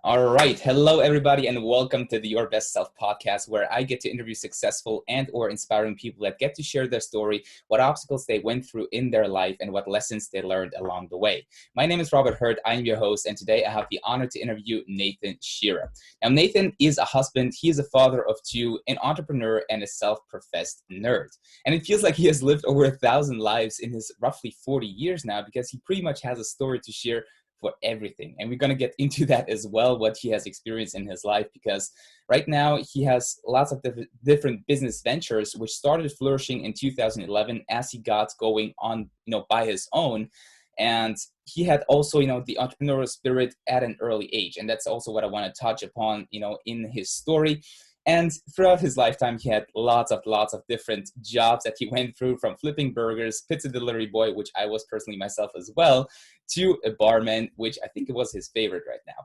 All right. Hello, everybody, and welcome to the Your Best Self podcast, where I get to interview successful and or inspiring people that get to share their story, what obstacles they went through in their life, and what lessons they learned along the way. My name is Robert Hurd. I'm your host, and today I have the honor to interview Nathan Shearer. Now, Nathan is a husband. He is a father of two, an entrepreneur, and a self-professed nerd. And it feels like he has lived over 1,000 lives in his roughly 40 years now, because he pretty much has a story to share for everything. And we're going to get into that as well, what he has experienced in his life, because right now he has lots of different business ventures, which started flourishing in 2011 as he got going on, by his own. And he had also, the entrepreneurial spirit at an early age. And that's also what I want to touch upon, in his story. And throughout his lifetime, he had lots of different jobs that he went through, from flipping burgers, pizza delivery boy, which I was personally myself as well, to a barman, which I think it was his favorite right now.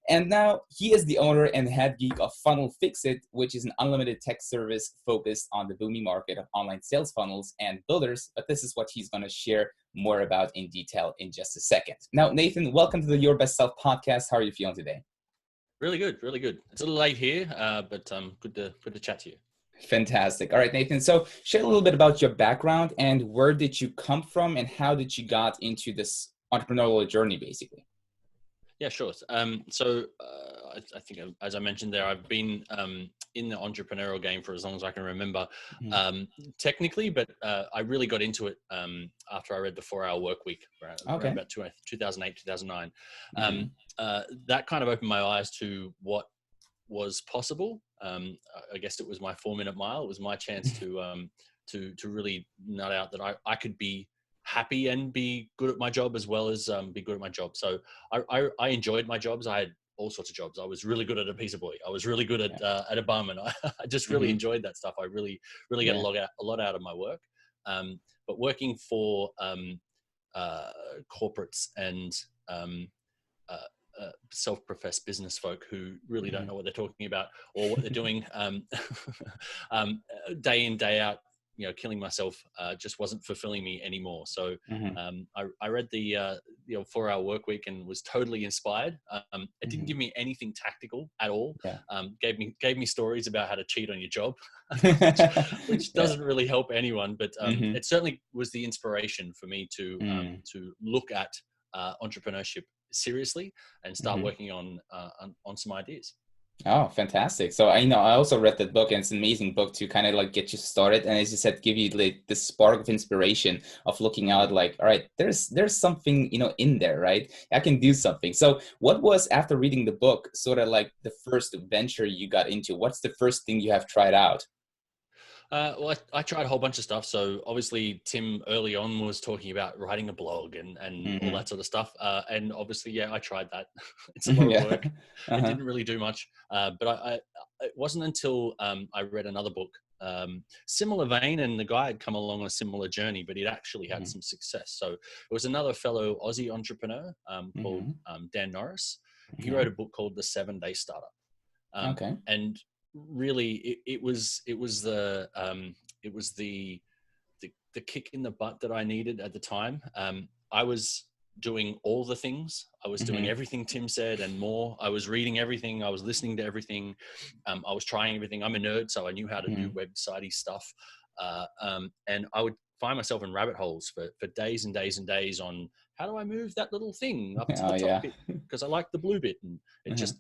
And now he is the owner and head geek of Funnel Fix It, which is an unlimited tech service focused on the booming market of online sales funnels and builders. But this is what he's going to share more about in detail in just a second. Now, Nathan, welcome to the Your Best Self podcast. How are you feeling today? Really good, really good. It's a little late here, but good to chat to you. Fantastic. All right, Nathan. So share a little bit about your background and where did you come from and how did you got into this entrepreneurial journey, basically? Yeah, sure. I think, as I mentioned there, I've been in the entrepreneurial game for as long as I can remember, technically, but I really got into it after I read the 4-Hour Work Week, around about 2008, 2009. That kind of opened my eyes to what was possible. I guess it was my 4-minute mile. It was my chance to really nut out that I could be happy and be good at my job as well as be good at my job. So I enjoyed my jobs. I had all sorts of jobs. I was really good at a pizza boy. I was really good at a barman. I just really enjoyed that stuff. I really get a lot out of my work. But working for corporates and self-professed business folk who really don't know what they're talking about or what they're doing day in, day out, killing myself just wasn't fulfilling me anymore. So I read the 4-Hour Work Week and was totally inspired. It didn't give me anything tactical at all. Gave me stories about how to cheat on your job, which doesn't really help anyone. But it certainly was the inspiration for me to look at entrepreneurship seriously and start working on some ideas. Oh, fantastic. So I also read that book, and it's an amazing book to kind of like get you started. And as you said, give you like this spark of inspiration of looking out like, all right, there's something, in there, right? I can do something. So what was, after reading the book, sort of like the first venture you got into? What's the first thing you have tried out? Well, I tried a whole bunch of stuff. So obviously Tim early on was talking about writing a blog and all that sort of stuff. And obviously, I tried that. It's a lot of work. It didn't really do much. But it wasn't until I read another book, similar vein, and the guy had come along on a similar journey, but he'd actually had some success. So it was another fellow Aussie entrepreneur called Dan Norris. He wrote a book called The 7-Day Startup. And really it was the kick in the butt that I needed at the time. I was doing all the things. I was doing everything Tim said and more. I was reading everything. I was listening to everything. I was trying everything. I'm a nerd, so I knew how to do website-y stuff. And I would find myself in rabbit holes for days and days and days on how do I move that little thing up to the top bit because I like the blue bit, and it just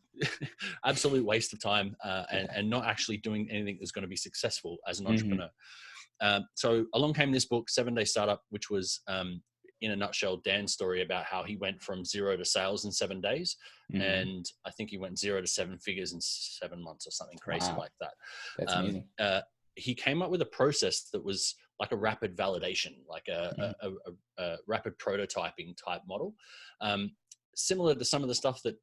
absolute waste of time and not actually doing anything that's going to be successful as an entrepreneur. So along came this book, 7-Day Startup, which was in a nutshell Dan's story about how he went from 0 to sales in 7 days, and I think he went 0 to 7 figures in 7 months or something crazy like that. That's amazing. He came up with a process that was like a rapid validation, like a rapid prototyping type model, similar to some of the stuff that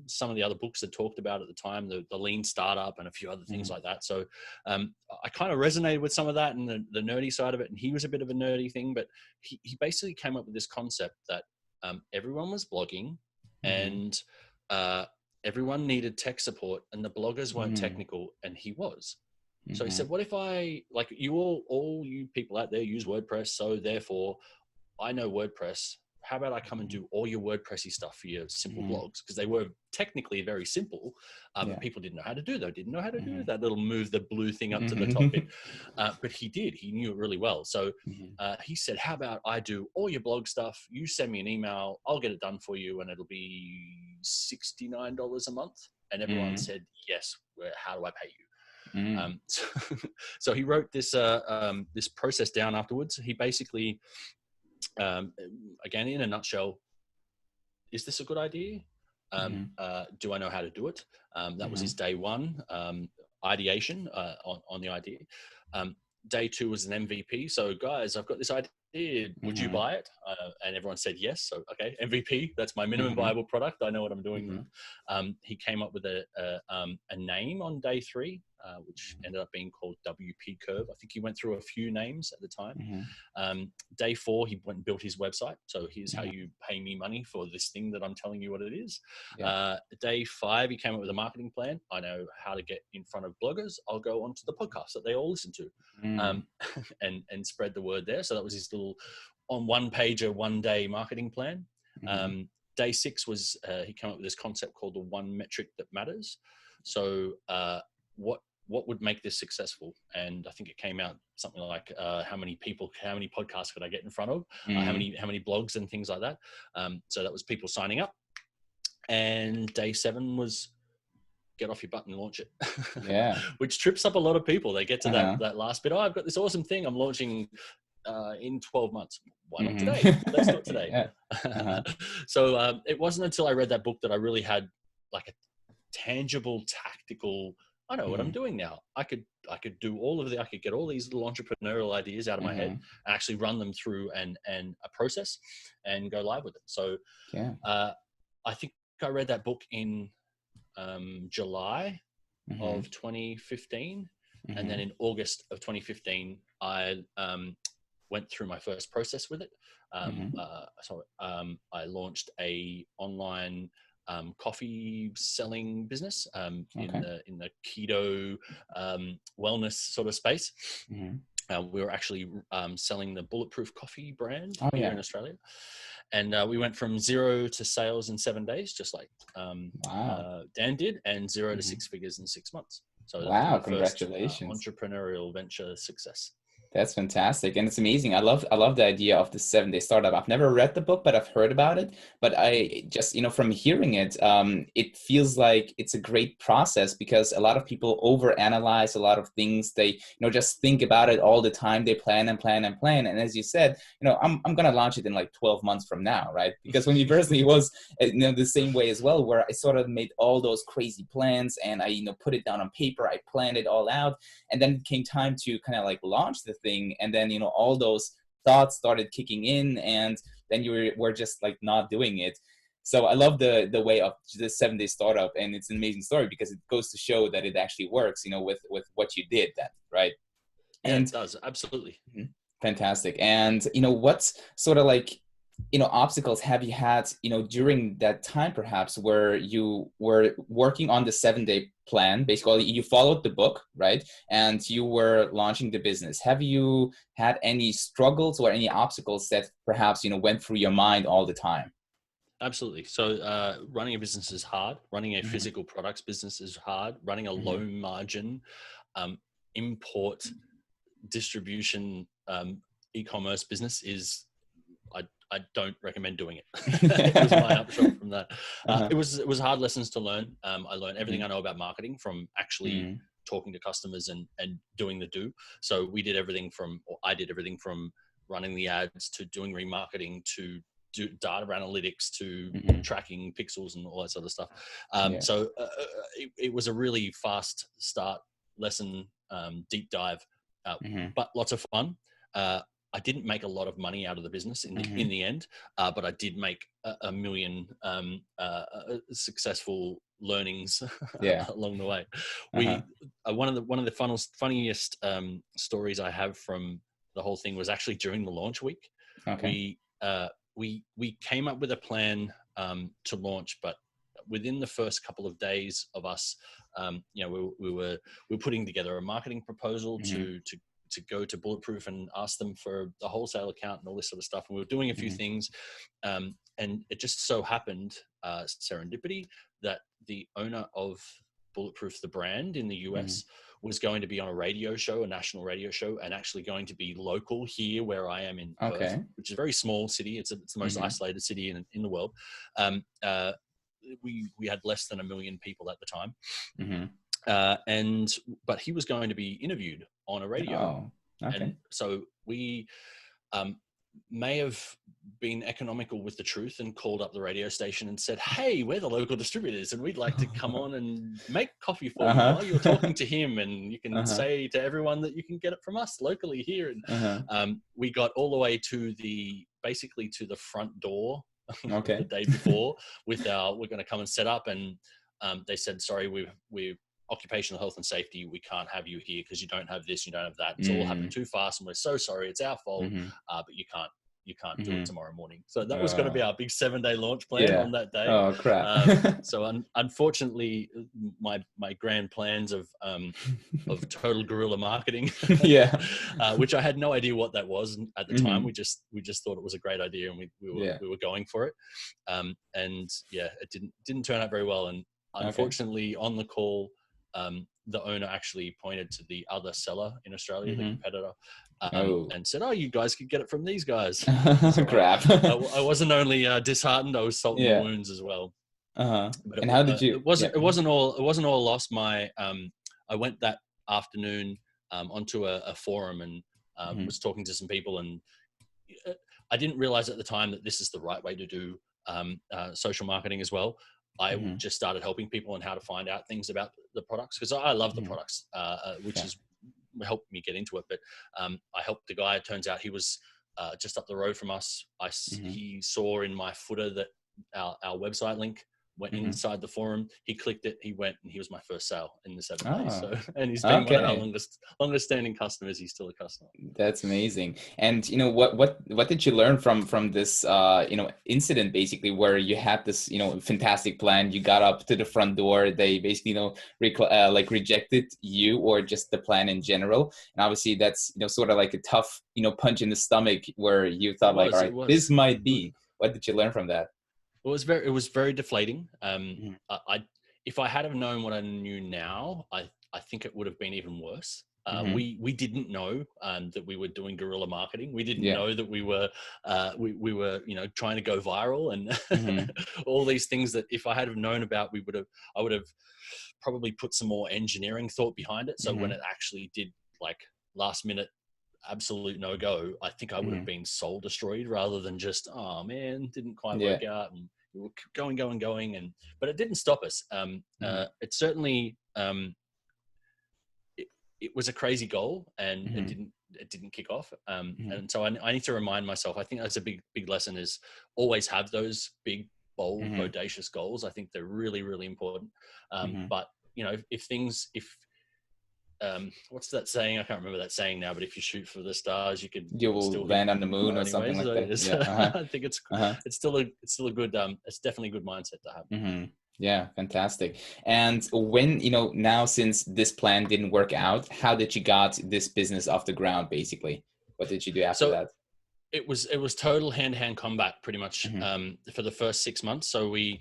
some of the other books had talked about at the time, the lean startup and a few other things like that. So I kind of resonated with some of that and the nerdy side of it. And he was a bit of a nerdy thing, but he basically came up with this concept that everyone was blogging and everyone needed tech support, and the bloggers weren't technical, and he was. So he said, what if I, like, you all you people out there use WordPress, so therefore I know WordPress, how about I come and do all your WordPressy stuff for your simple blogs? Because they were technically very simple, but people didn't know how to do that. Didn't know how to do that little move the blue thing up to the top bit. But he did. He knew it really well. So he said, how about I do all your blog stuff? You send me an email. I'll get it done for you. And it'll be $69 a month. And everyone said, yes. How do I pay you? So he wrote this this process down afterwards. He basically, again, in a nutshell, is this a good idea? Do I know how to do it? That was his day one, ideation on the idea. Day two was an MVP. So guys, I've got this idea. Would you buy it? And everyone said yes. So, okay, MVP, that's my minimum viable product. I know what I'm doing. He came up with a name on day three, which ended up being called WP Curve. I think he went through a few names at the time. Day four, he went and built his website. So here's how you pay me money for this thing that I'm telling you what it is. Day five, he came up with a marketing plan. I know how to get in front of bloggers. I'll go onto the podcast that they all listen to, and spread the word there. So that was his little on one page, a 1 day marketing plan. Day six was, he came up with this concept called the one metric that matters. So, what would make this successful? And I think it came out something like, how many podcasts could I get in front of? How many blogs and things like that. So that was people signing up. And day seven was get off your butt and launch it. Which trips up a lot of people. They get to that last bit. Oh, I've got this awesome thing I'm launching in 12 months. Why not today? Let's do it today. So it wasn't until I read that book that I really had like a tangible, tactical, I know what I'm doing now. I could do all of I could get all these little entrepreneurial ideas out of my head and actually run them through and a process and go live with it. So I think I read that book in July of 2015. And then in August of 2015, I went through my first process with it. I launched a online coffee selling business in the keto wellness sort of space. We were actually selling the Bulletproof coffee brand here in Australia. And we went from 0 to sales in 7 days, just like Dan did, and 0 to 6 figures in 6 months. So that's my first entrepreneurial venture success. That's fantastic. And it's amazing. I love the idea of the 7-day startup. I've never read the book, but I've heard about it. But I just, from hearing it, it feels like it's a great process because a lot of people overanalyze a lot of things. They, just think about it all the time. They plan and plan and plan. And as you said, I'm going to launch it in like 12 months from now, right? Because when university was, the same way as well, where I sort of made all those crazy plans and I, put it down on paper. I planned it all out. And then it came time to kind of like launch the thing, and then all those thoughts started kicking in, and then you were just like not doing it. So I love the way of the 7-day startup, and it's an amazing story because it goes to show that it actually works, with what you did then, right? And it does, absolutely. Fantastic. And what's sort of like obstacles have you had during that time, perhaps, where you were working on the 7-day plan? Basically, you followed the book, right? And you were launching the business. Have you had any struggles or any obstacles that perhaps went through your mind all the time? Absolutely. So running a business is hard. Running a physical products business is hard. Running a low margin import distribution e-commerce business is, I don't recommend doing it. It was my upshot from that. It was hard lessons to learn. I learned everything I know about marketing from actually talking to customers and doing the do. So I did everything from running the ads to doing remarketing to do data analytics to tracking pixels and all that sort of stuff. So it was a really fast start lesson, deep dive, but lots of fun. I didn't make a lot of money out of the business in the end, but I did make a million successful learnings along the way. One of the funniest stories I have from the whole thing was actually during the launch week. We came up with a plan to launch, but within the first couple of days of us, we were putting together a marketing proposal go to Bulletproof and ask them for a wholesale account and all this sort of stuff. And we were doing a few things, and it just so happened, serendipity, that the owner of Bulletproof, the brand in the US, was going to be on a radio show, a national radio show, and actually going to be local here where I am in Perth, which is a very small city. It's the most isolated city in the world. We had less than 1 million people at the time. But he was going to be interviewed on a radio. And so we may have been economical with the truth and called up the radio station and said, hey, we're the local distributors and we'd like to come on and make coffee for you while you're talking to him, and you can say to everyone that you can get it from us locally here. And we got all the way to the front door the day before with we're going to come and set up, and they said, sorry, we've occupational health and safety, we can't have you here because you don't have this, you don't have that. It's all happened too fast, and we're so sorry. It's our fault, but you can't do it tomorrow morning. So that was going to be our big 7-day launch plan on that day. Oh crap! So unfortunately, my grand plans of total guerrilla marketing, which I had no idea what that was at the time. We just thought it was a great idea, and we were going for it. And it didn't turn out very well. And unfortunately, on the call, the owner actually pointed to the other seller in Australia, the competitor, and said, "Oh, you guys could get it from these guys." So crap! I wasn't only disheartened; I was salt in the wounds as well. But how did you? It wasn't all lost. I went that afternoon onto a forum and was talking to some people, and I didn't realize at the time that this is the right way to do social marketing as well. I just started helping people on how to find out things about the products, because I love the products, which has helped me get into it. But I helped a guy. It turns out he was just up the road from us. He saw in my footer that our website link went inside the forum. He clicked it, he went, and he was my first sale in the 7 days. So, and he's been one of our longest standing customers. He's still a customer. That's amazing. And what did you learn from this incident, basically, where you had this fantastic plan? You got up to the front door, they basically rejected you, or just the plan in general. And obviously that's sort of like a tough punch in the stomach, where you thought all right, this might be. What did you learn from that? It was very deflating. If I had have known what I knew now, I think it would have been even worse. We didn't know that we were doing guerrilla marketing. We didn't know that we were trying to go viral and all these things that if I had have known about, I would have probably put some more engineering thought behind it. So when it actually did, like, last minute absolute no go, I think I would have been soul destroyed, rather than just, oh man, didn't quite work out, and we were going, but it didn't stop us. It certainly it was a crazy goal, and it didn't kick off. And so I need to remind myself, I think that's a big lesson, is always have those big, bold, audacious goals. I think they're really, really important. But what's that saying? I can't remember that saying now, but if you shoot for the stars, you will still land on the moon, or something like that. I think it's still a good, it's definitely a good mindset to have. Yeah, fantastic. And when, now, since this plan didn't work out, how did you got this business off the ground, basically? What did you do after that? It was total hand-to-hand combat, pretty much, for the first 6 months. So we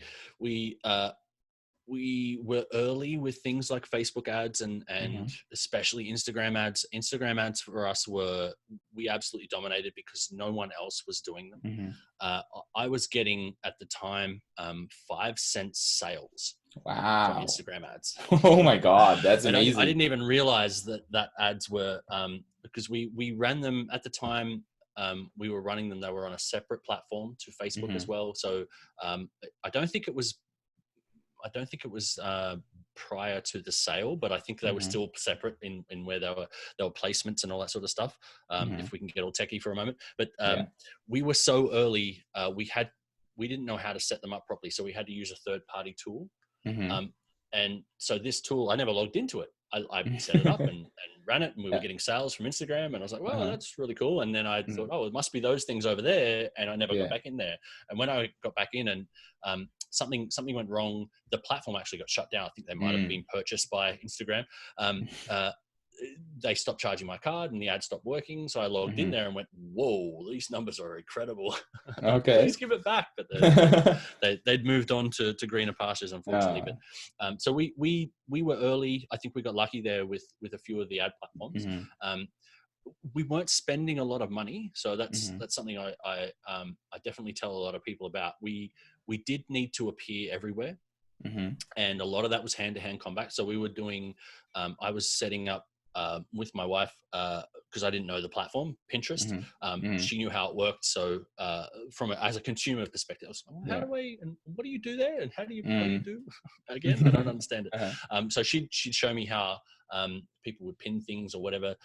were early with things like Facebook ads and especially Instagram ads. Instagram ads for us we absolutely dominated, because no one else was doing them. I was getting, at the time, 5-cent sales from Instagram ads. Oh my God, that's amazing. I didn't even realize that ads were, because we ran them at the time. We were running them. They were on a separate platform to Facebook as well. So I don't think it was prior to the sale, but I think they were still separate in where they were placements and all that sort of stuff. If we can get all techie for a moment, but we were so early, we didn't know how to set them up properly, so we had to use a third-party tool. And so this tool, I never logged into it. I set it up and ran it, and we were getting sales from Instagram, and I was like, well, that's really cool. And then I thought, oh, it must be those things over there, and I never got back in there. And when I got back in, and something went wrong, the platform actually got shut down. I think they might have been purchased by Instagram. they stopped charging my card and the ad stopped working. So I logged in there and went, whoa, these numbers are incredible. Okay. Please give it back. But they'd moved on to greener pastures, unfortunately. But so we were early. I think we got lucky there with a few of the ad platforms. We weren't spending a lot of money. So that's something I definitely tell a lot of people about. We did need to appear everywhere. And a lot of that was hand-to-hand combat. So we were doing, I was setting up with my wife, because I didn't know the platform, Pinterest. She knew how it worked. So as a consumer perspective, I was like, how do I, and what do you do there? And what do you do? Again, I don't understand it. So she'd show me how people would pin things or whatever.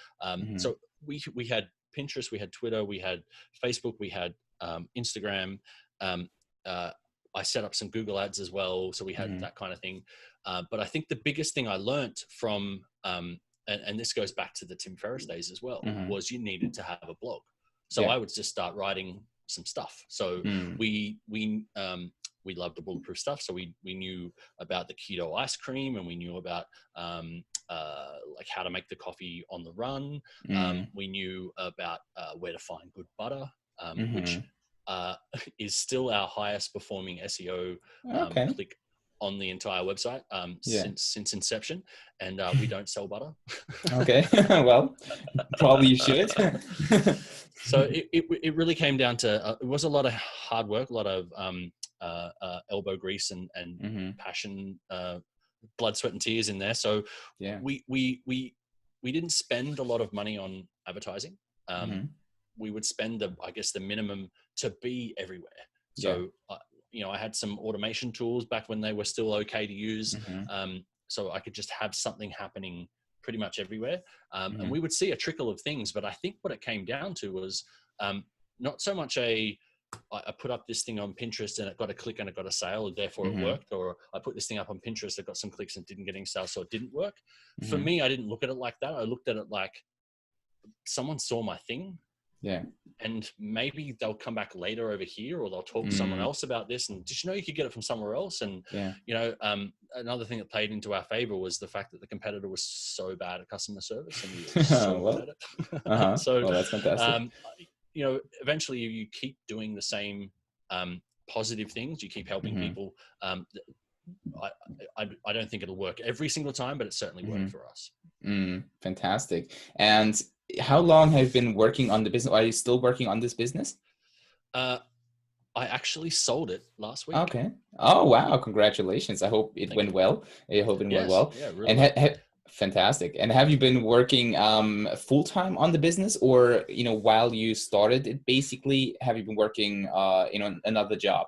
So we had Pinterest, we had Twitter, we had Facebook, we had Instagram. I set up some Google ads as well. So we had that kind of thing. But I think the biggest thing I learned from, and this goes back to the Tim Ferriss days as well, was you needed to have a blog. So I would just start writing some stuff. So we loved the bulletproof stuff. So we knew about the keto ice cream, and we knew about like how to make the coffee on the run. We knew about where to find good butter, which is still our highest performing SEO click on the entire website since inception, and we don't sell butter. Okay. Well, probably you should. So it really came down to it was a lot of hard work, a lot of elbow grease and passion, blood, sweat, and tears in there. So we didn't spend a lot of money on advertising. We would spend the minimum to be everywhere. So, I had some automation tools back when they were still okay to use. So I could just have something happening pretty much everywhere. And we would see a trickle of things, but I think what it came down to was not so much I put up this thing on Pinterest and it got a click and it got a sale, and therefore it worked. Or I put this thing up on Pinterest, it got some clicks and didn't get any sales, so it didn't work. For me, I didn't look at it like that. I looked at it like someone saw my thing. And maybe they'll come back later over here, or they'll talk to someone else about this. And did you know you could get it from somewhere else? And, another thing that played into our favor was the fact that the competitor was so bad at customer service, and we were so good at it. So, that's fantastic. Eventually you keep doing the same positive things. You keep helping people. I don't think it'll work every single time, but it certainly worked for us. Fantastic. And how long have you been working on the business? Are you still working on this business? I actually sold it last week. Okay. Oh, wow. Congratulations. I hope it went well. I hope it went well. Yeah, really well. Fantastic. And have you been working full-time on the business, or, while you started it, basically, have you been working, another job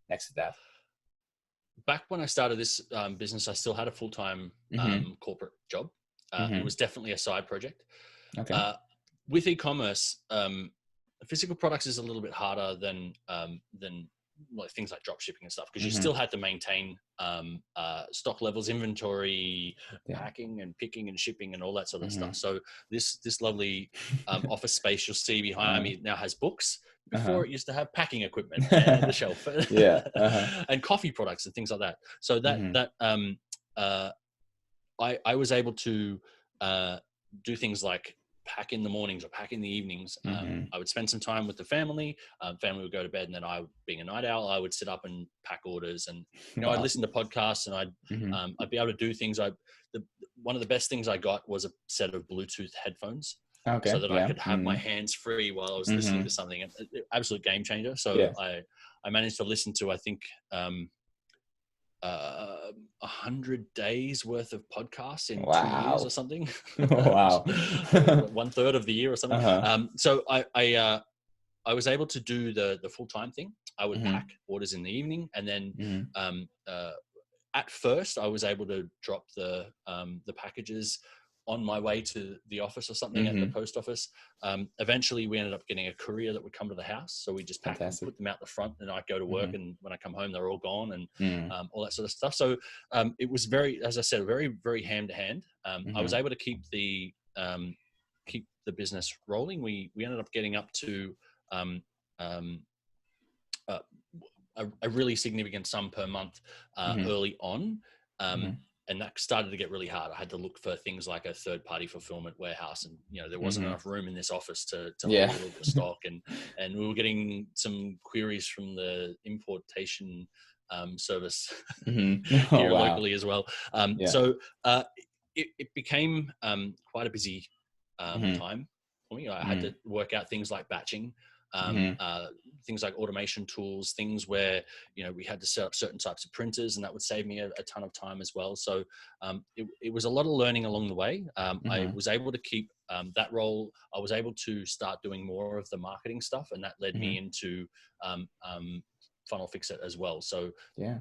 next to that? Back when I started this business, I still had a full-time corporate job. It was definitely a side project. Okay. With e-commerce, physical products is a little bit harder than like things like drop shipping and stuff, because you still had to maintain stock levels, inventory, packing and picking and shipping and all that sort of stuff. So this lovely office space you'll see behind me now has books. Before it used to have packing equipment and the shelf and coffee products and things like that. So I was able to do things like pack in the mornings or pack in the evenings. I would spend some time with the family. Family would go to bed, and then I, being a night owl, I would sit up and pack orders. And I'd listen to podcasts, and I'd be able to do things. One of the best things I got was a set of Bluetooth headphones, so that I could have my hands free while I was listening to something. Absolute game changer. So I managed to listen to, I think, 100 days worth of podcasts in 2 years or something. Wow. 1/3 of the year or something. So I was able to do the full-time thing. I would pack orders in the evening, and then at first I was able to drop the packages on my way to the office or something at the post office. Eventually we ended up getting a courier that would come to the house. So we just pack and put them out the front, and I'd go to work, and when I come home, they're all gone, and all that sort of stuff. So it was very, as I said, very, very hand to hand. I was able to keep the business rolling. We ended up getting up to a really significant sum per month early on. that started to get really hard. I had to look for things like a third-party fulfillment warehouse, and there wasn't enough room in this office to hold Yeah. all of the stock, and we were getting some queries from the importation service Oh, here wow. locally as well. Yeah. So it became quite a busy Hmm. time for me. I had Hmm. to work out things like batching, Hmm. things like automation tools, things where we had to set up certain types of printers, and that would save me a ton of time as well. So it was a lot of learning along the way. I Hmm. was able to keep that role. I was able to start doing more of the marketing stuff, and that led Hmm. me into Funnel Fix It as well. So Yeah.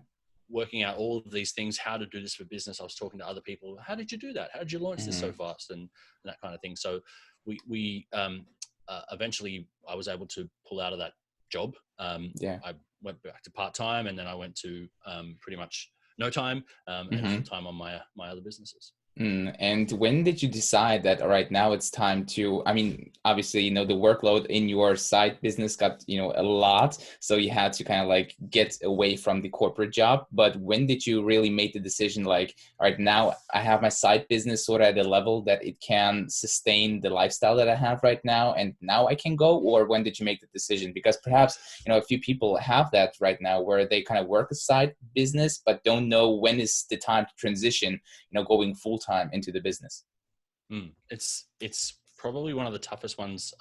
working out all of these things, how to do this for business. I was talking to other people. How did you do that? How did you launch this so Hmm. fast? And that kind of thing. So we eventually I was able to pull out of that job. Yeah. I went back to part-time, and then I went to pretty much no time and Hmm. full-time on my other businesses. And when did you decide that, all right, now it's time to, I mean, obviously, the workload in your side business got, a lot. So you had to kind of like get away from the corporate job. But when did you really make the decision like, all right, now I have my side business sort of at a level that it can sustain the lifestyle that I have right now, and now I can go? Or when did you make the decision? Because perhaps, a few people have that right now where they kind of work a side business, but don't know when is the time to transition, going full time into the business. It's probably one of the toughest ones.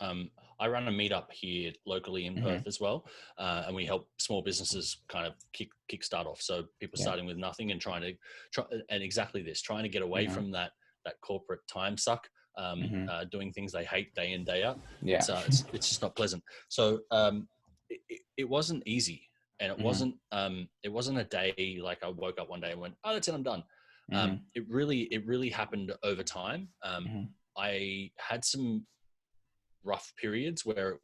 I run a meetup here locally in Hmm. Perth as well, and we help small businesses kind of kick start off. So people Yeah. starting with nothing and trying to get away Hmm. from that corporate time suck, Hmm. doing things they hate day in day out. Yeah. It's just not pleasant. So it wasn't easy, and Hmm. it wasn't a day like I woke up one day and went, oh, that's it, I'm done. Hmm. It really happened over time. Hmm. I had some rough periods where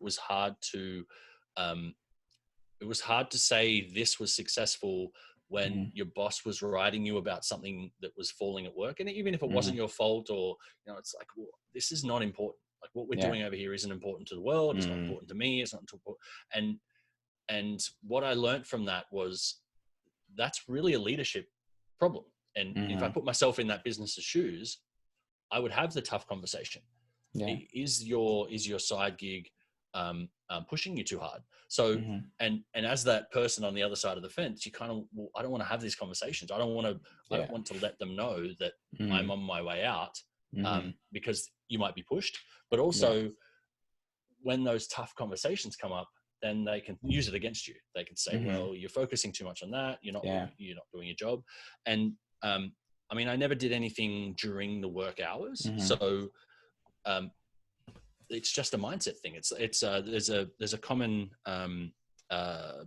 um, it was hard to say this was successful when Hmm. your boss was writing you about something that was falling at work, and even if it wasn't Hmm. your fault, or it's like, well, this is not important. Like what we're Yeah. doing over here isn't important to the world. It's not Hmm. important to me. It's not important. And what I learned from that was that's really a leadership problem. And if I Hmm. put myself in that business's shoes, I would have the tough conversation. Yeah. Is your side gig pushing you too hard? So Hmm. and as that person on the other side of the fence, you kind of, well, I don't want to have these conversations. I don't Yeah. want to let them know that I'm Hmm. on my way out, Hmm. because you might be pushed. But Yeah. also, when those tough conversations come up, then they can use it against you. They can say, Hmm. well, you're focusing too much on that. Yeah. You're not doing your job. And I mean, I never did anything during the work hours. Hmm. So um, it's just a mindset thing. There's a common, uh,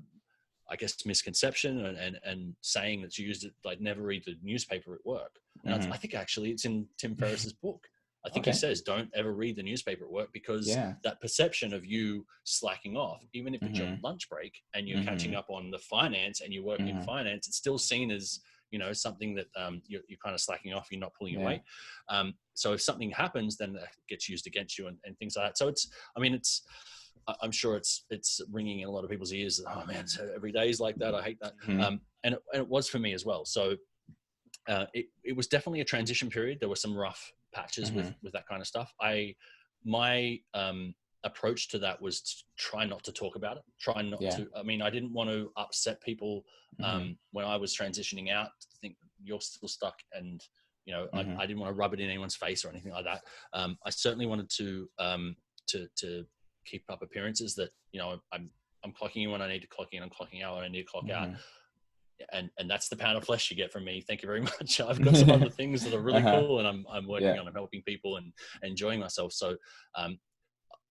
I guess, misconception and saying that's used, like, never read the newspaper at work. And Hmm. I think actually it's in Tim Ferriss's book. I think he Okay. says, don't ever read the newspaper at work, because Yeah. that perception of you slacking off, even if it's your Hmm. lunch break and you're catching Hmm. up on the finance and you're working in Hmm. finance, it's still seen as, something that you're kind of slacking off, you're not pulling your Yeah. weight. So if something happens, then that gets used against you, and things like that. So I'm sure it's ringing in a lot of people's ears. Oh man, so every day is like that. I hate that. Hmm. And it was for me as well. So it was definitely a transition period. There were some rough patches Hmm. with that kind of stuff. My approach to that was to try not to talk about it. Try not Yeah. to. I mean, I didn't want to upset people Hmm. when I was transitioning out. To think you're still stuck, and Hmm. I didn't want to rub it in anyone's face or anything like that. I certainly wanted to keep up appearances that I'm clocking in when I need to clock in. I'm clocking out when I need to clock out. Hmm. And that's the pound of flesh you get from me. Thank you very much. I've got some other things that are really Uh-huh. cool, and I'm working Yeah. on. I'm helping people and enjoying myself. So um,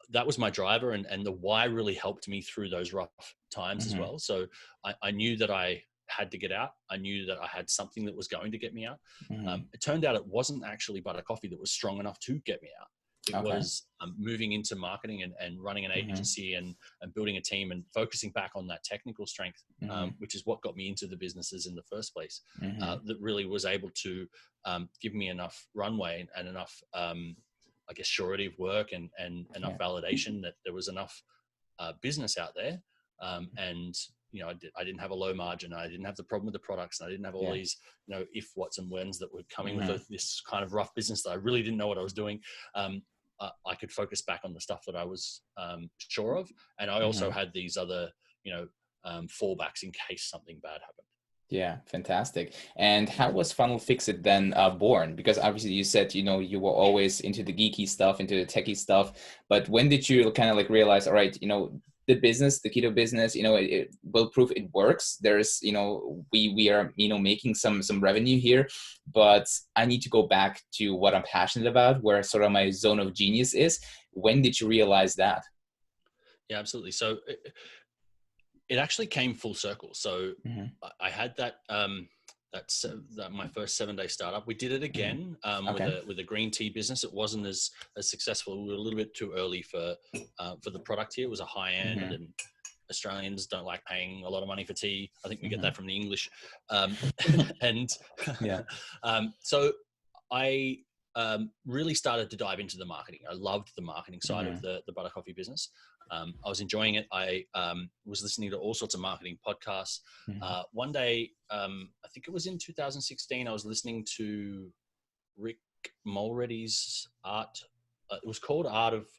that was my driver, and the why really helped me through those rough times as Hmm. well. So I knew that I had to get out. I knew that I had something that was going to get me out. Hmm. It turned out it wasn't actually butter coffee that was strong enough to get me out. It Okay. was moving into marketing and running an Hmm. agency and building a team and focusing back on that technical strength, Hmm. which is what got me into the businesses in the first place. Hmm. That really was able to give me enough runway and enough, I guess, surety of work and enough Yeah. validation that there was enough business out there, and I didn't have a low margin. I didn't have the problem with the products. And I didn't have all these, if, whats and whens that were coming with this kind of rough business that I really didn't know what I was doing. I could focus back on the stuff that I was sure of. And I also had these other, fallbacks in case something bad happened. Yeah, fantastic. And how was Funnel Fix It then born? Because obviously you said, you were always into the geeky stuff, into the techie stuff. But when did you kind of like realize, all right, the business, the keto business, bulletproof, it works. There's, we are, making some revenue here, but I need to go back to what I'm passionate about, where sort of my zone of genius is. When did you realize that? Yeah, absolutely. So it actually came full circle. So I had that my first 7-day startup. We did it again with a green tea business. It wasn't as successful. We were a little bit too early for the product here. It was a high end, and Australians don't like paying a lot of money for tea. I think we get that from the English. And so I really started to dive into the marketing. I loved the marketing side of the Butter Coffee business. I was enjoying it. I was listening to all sorts of marketing podcasts. One day, I think it was in 2016, I was listening to Rick Mulready's Art. It was called Art of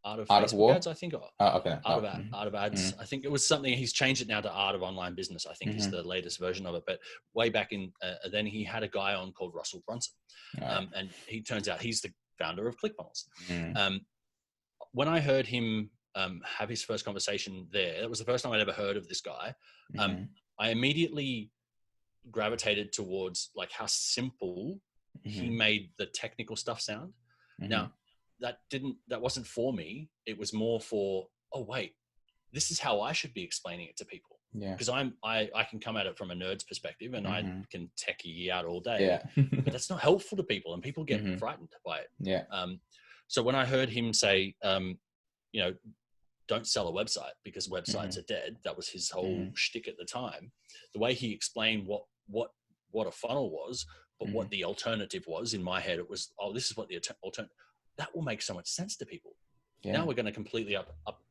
Facebook Ads, I think. Art of Ads. I think it was something. He's changed it now to Art of Online Business, I think is the latest version of it. But way back in then, he had a guy on called Russell Brunson, and he turns out he's the founder of ClickFunnels. When I heard him have his first conversation there, it was the first time I'd ever heard of this guy. I immediately gravitated towards like how simple he made the technical stuff sound. Now, that wasn't for me. It was more for, oh wait, this is how I should be explaining it to people. Because I can come at it from a nerd's perspective, and I can techie out all day, but that's not helpful to people, and people get frightened by it. So when I heard him say, don't sell a website because websites are dead, that was his whole shtick at the time. The way he explained what a funnel was, but what the alternative was, in my head, it was, oh, this is what the alternative. That will make so much sense to people. Now we're going to completely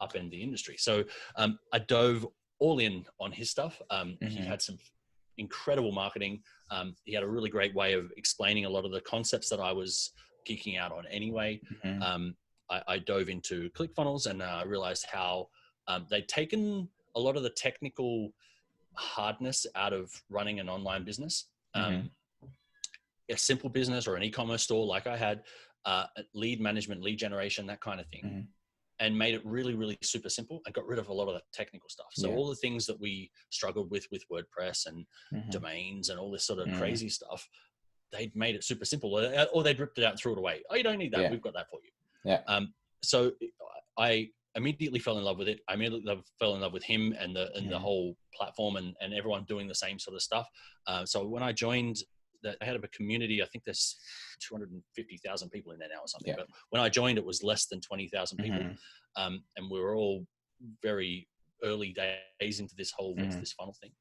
upend the industry. So I dove all in on his stuff. He had some incredible marketing. He had a really great way of explaining a lot of the concepts that I was geeking out on anyway. I dove into ClickFunnels, and I realized how they'd taken a lot of the technical hardness out of running an online business. A simple business or an e-commerce store like I had, lead management, lead generation, that kind of thing, and made it really, really super simple, and got rid of a lot of that technical stuff. So all the things that we struggled with WordPress and domains and all this sort of crazy stuff, they'd made it super simple, or they'd ripped it out and threw it away. Oh, you don't need that. We've got that for you. So I immediately fell in love with it. I immediately fell in love with him and the whole platform and everyone doing the same sort of stuff. So when I joined, I had a community. I think there's 250,000 people in there now or something. But when I joined, it was less than 20,000 people, and we were all very early days into this whole this funnel thing.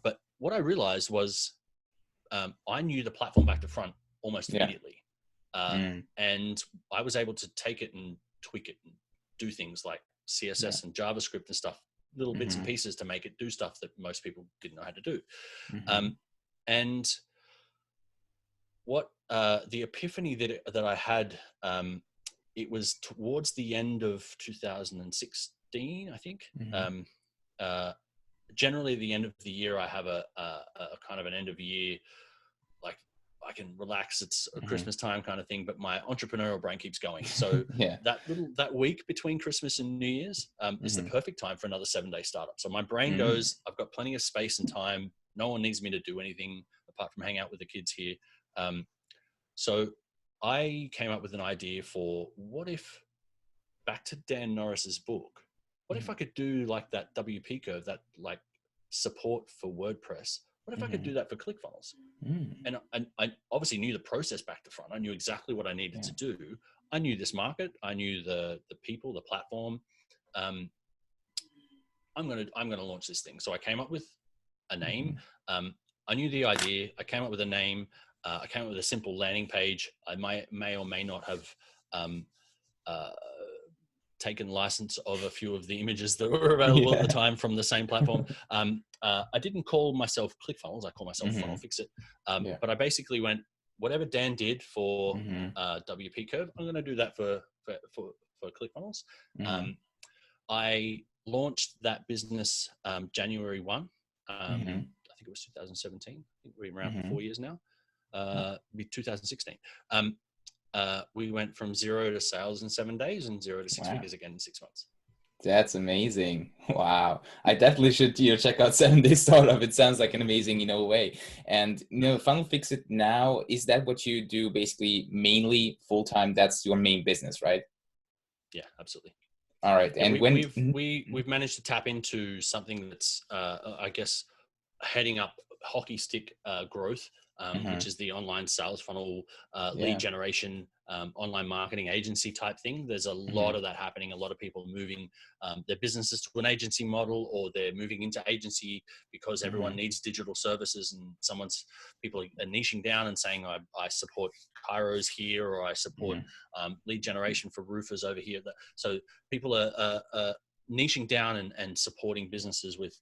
But what I realized was I knew the platform back to front almost immediately. And I was able to take it and tweak it and do things like CSS and JavaScript and stuff, little bits and pieces to make it do stuff that most people didn't know how to do. And what the epiphany that I had, it was towards the end of 2016, I think. Generally, the end of the year, I have a kind of an end of year, like I can relax. It's a Christmas time kind of thing, but my entrepreneurial brain keeps going. So that week between Christmas and New Year's is the perfect time for another 7-day startup. So my brain goes, I've got plenty of space and time. No one needs me to do anything apart from hang out with the kids here. So I came up with an idea for, what if, back to Dan Norris's book, what if I could do like that WP curve, that like support for WordPress? What if I could do that for ClickFunnels? And I obviously knew the process back to front. I knew exactly what I needed to do. I knew this market. I knew the people, the platform. I'm gonna launch this thing. So I came up with a name. I knew the idea. I came up with a name. I came up with a simple landing page. I may or may not have taken license of a few of the images that were available at the time from the same platform. I didn't call myself ClickFunnels. I call myself Funnel Fix It. But I basically went, whatever Dan did for WP Curve, I'm going to do that for ClickFunnels. I launched that business January 1. I think it was 2017. I think we've been around for 4 years now. Be 2016. We went from 0 to sales in 7 days and 0 to six figures again in 6 months. That's amazing. Wow. I definitely should, check out 7-Day Startup. It sounds like an amazing, way. And, Funnel Fix It now, is that what you do basically mainly full-time? That's your main business, right? Yeah, absolutely. All right. And we've managed to tap into something that's, I guess, heading up hockey stick growth, which is the online sales funnel, lead generation, online marketing agency type thing. There's a lot of that happening. A lot of people moving their businesses to an agency model, or they're moving into agency because everyone needs digital services, and people are niching down and saying, I support chiros here, or I support lead generation for roofers over here. So people are niching down and supporting businesses with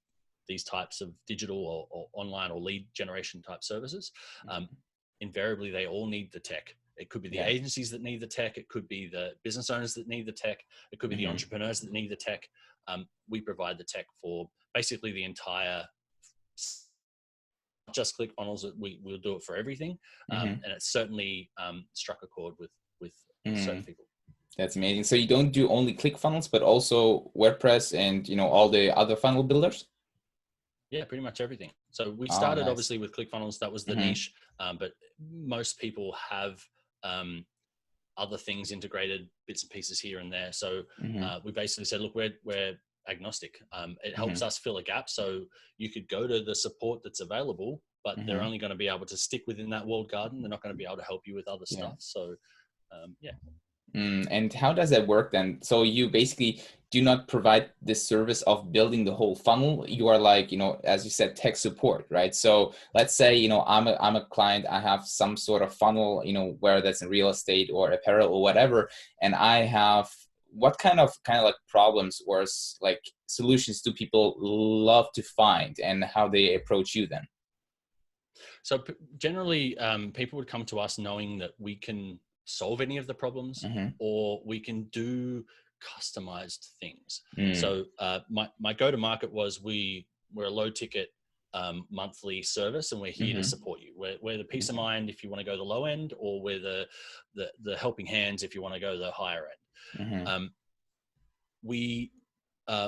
these types of digital or online or lead generation type services. Invariably, they all need the tech. It could be the agencies that need the tech. It could be the business owners that need the tech. It could be the entrepreneurs that need the tech. We provide the tech for basically the entire, not just ClickFunnels. We'll do it for everything. And it's certainly struck a chord with certain people. That's amazing. So you don't do only ClickFunnels, but also WordPress and, all the other funnel builders? Yeah, pretty much everything. So we started obviously with ClickFunnels. That was the niche, but most people have other things integrated, bits and pieces here and there. So we basically said, look, we're agnostic. It helps us fill a gap. So you could go to the support that's available, but they're only going to be able to stick within that walled garden. They're not going to be able to help you with other stuff. So and how does that work then? So you basically do not provide this service of building the whole funnel. You are like, as you said, tech support, right? So let's say, I'm a client, I have some sort of funnel, whether that's in real estate or apparel or whatever. And I have, what kind of like problems or like solutions do people love to find, and how they approach you then? So generally, people would come to us knowing that we can solve any of the problems, or we can do customized things. So my go-to-market was we're a low ticket monthly service, and we're here to support you. We're the peace of mind if you want to go the low end, or we're the helping hands if you want to go the higher end. We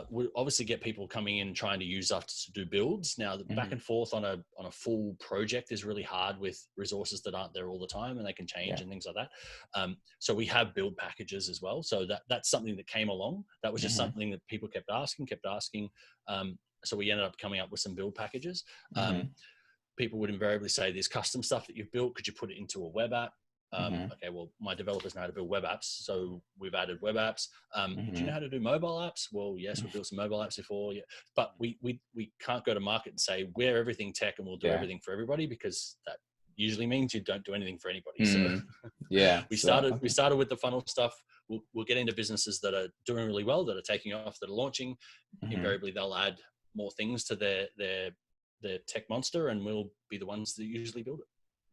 would obviously get people coming in trying to use us to do builds. Now, the back and forth on a full project is really hard with resources that aren't there all the time, and they can change and things like that. So we have build packages as well. So that's something that came along. That was just something that people kept asking. So we ended up coming up with some build packages. People would invariably say, there's custom stuff that you've built. Could you put it into a web app? Okay, well, my developers know how to build web apps, so we've added web apps. Do you know how to do mobile apps? Well, yes, we've built some mobile apps before, but we can't go to market and say we're everything tech and we'll do everything for everybody, because that usually means you don't do anything for anybody. So we started with the funnel stuff. We'll get into businesses that are doing really well, that are taking off, that are launching. Invariably, they'll add more things to their tech monster, and we'll be the ones that usually build it.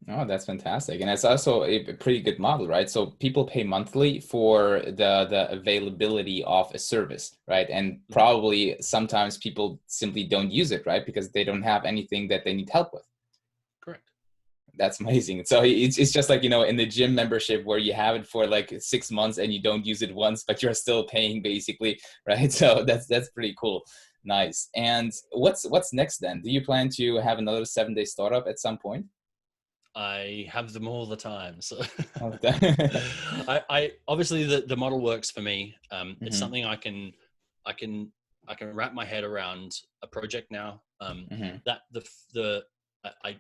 Oh, that's fantastic. And it's also a pretty good model, right? So people pay monthly for the availability of a service, right? And probably sometimes people simply don't use it, right? Because they don't have anything that they need help with. Correct. That's amazing. So it's just like, in the gym membership where you have it for like 6 months and you don't use it once, but you're still paying basically, right? So that's pretty cool. Nice. And what's next then? Do you plan to have another 7-Day Startup at some point? I have them all the time. So I obviously the model works for me. It's something I can wrap my head around a project now. That I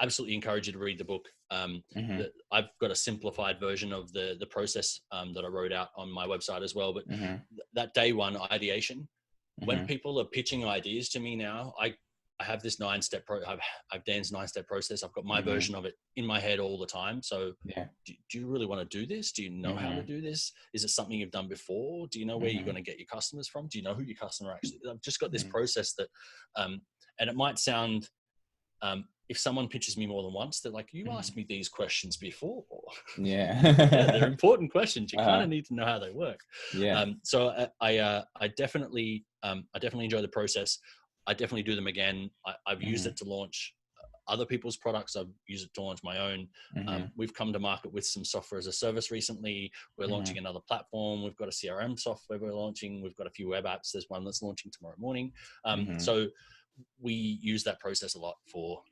absolutely encourage you to read the book. I've got a simplified version of the process that I wrote out on my website as well. But that day one ideation, when people are pitching ideas to me now, I I have this 9-step I've Dan's 9-step process. I've got my version of it in my head all the time. So do you really want to do this? Do you know how to do this? Is it something you've done before? Do you know where you're going to get your customers from? Do you know who your customer actually is? I've just got this process that, and it might sound, if someone pitches me more than once, they're like, you asked me these questions before. Yeah. They're important questions. You kind of need to know how they work. So I definitely enjoy the process. I definitely do them again. I've used it to launch other people's products. I've used it to launch my own. We've come to market with some software as a service recently. We're launching another platform. We've got a CRM software we're launching. We've got a few web apps. There's one that's launching tomorrow morning. So we use that process a lot for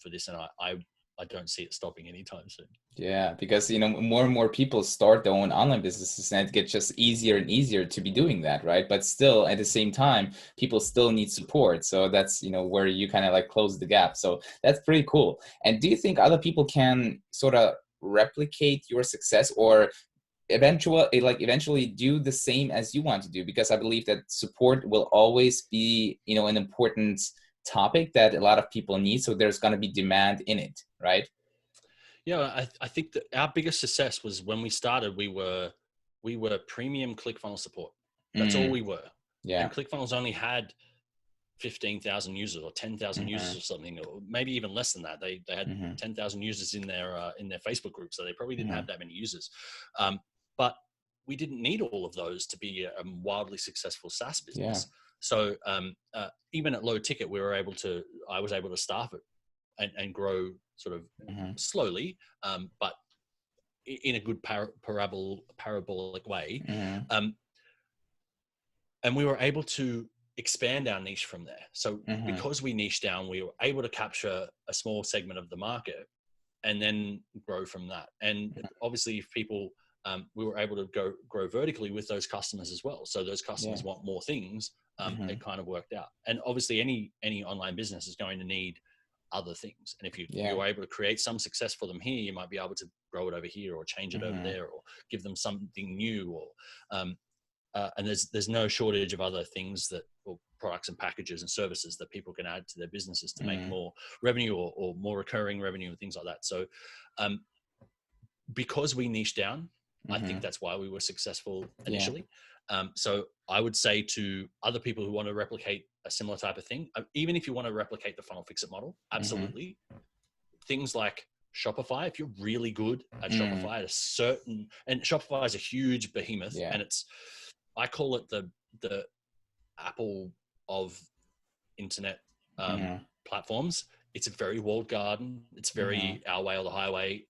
this, and I don't see it stopping anytime soon. Yeah, because more and more people start their own online businesses, and it gets just easier and easier to be doing that, right? But still, at the same time, people still need support. So that's where you kind of like close the gap. So that's pretty cool. And do you think other people can sort of replicate your success, or eventually do the same as you want to do? Because I believe that support will always be an important topic that a lot of people need. So there's going to be demand in it, right? Yeah, I think that our biggest success was when we started. We were premium ClickFunnels support. That's all we were. Yeah. And ClickFunnels only had 15,000 users or 10,000 users or something, or maybe even less than that. They had 10,000 users in their Facebook group, so they probably didn't have that many users. But we didn't need all of those to be a wildly successful SaaS business. So even at low ticket, I was able to staff it and grow sort of slowly, but in a good parabolic way. And we were able to expand our niche from there. So because we niched down, we were able to capture a small segment of the market and then grow from that. And obviously if people, we were able to grow vertically with those customers as well. So those customers want more things. It kind of worked out. And obviously any online business is going to need other things. And if you're able to create some success for them here, you might be able to grow it over here or change it over there or give them something new, or and there's no shortage of other things or products and packages and services that people can add to their businesses to make more revenue or more recurring revenue and things like that. So because we niched down, I think that's why we were successful initially. So I would say to other people who want to replicate a similar type of thing, even if you want to replicate the funnel fix it model, absolutely. Things like Shopify, if you're really good at Shopify and Shopify is a huge behemoth, and I call it the Apple of internet platforms. It's a very walled garden. It's very our way or the highway.